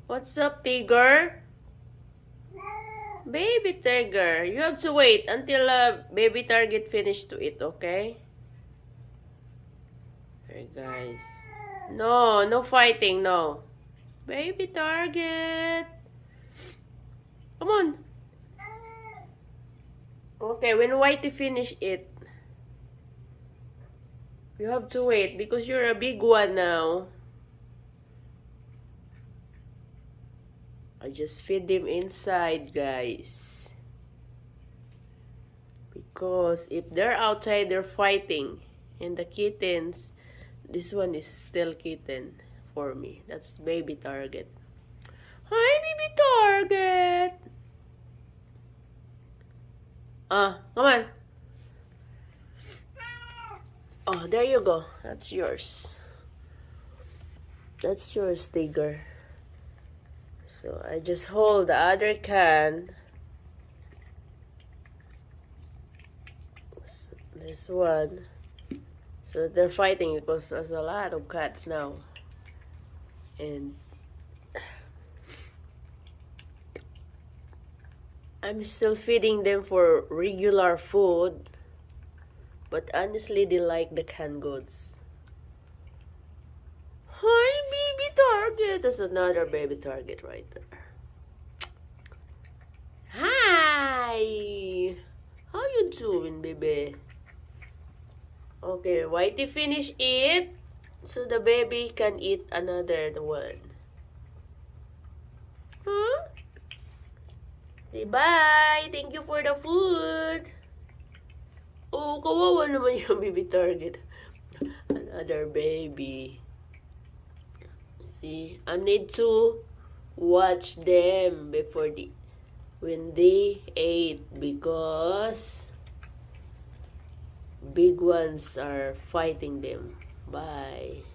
What's up, tiger? Baby tiger, you have to wait until baby target finish to eat, okay? Hey guys. No, no fighting, no. Baby target. Come on. Okay, when Whitey finish it, you have to wait because you're a big one now. I just feed them inside, guys. Because if they're outside, they're fighting. And the kittens, this one is still kitten for me. That's baby target. Hi, baby target. Come on. Oh, there you go. That's yours. That's yours, tiger. So I just hold the other can. So this one. So that they're fighting because there's a lot of cats now. And I'm still feeding them for regular food. But honestly, they like the canned goods. Hi, baby target. That's another baby target right there. Hi. How you doing, baby? Okay, Whitey finish it. So the baby can eat another one. Huh? Say bye. Thank you for the food. Oh, kawawa naman yung baby target. Another baby. See, I need to watch them before when they ate because big ones are fighting them. Bye.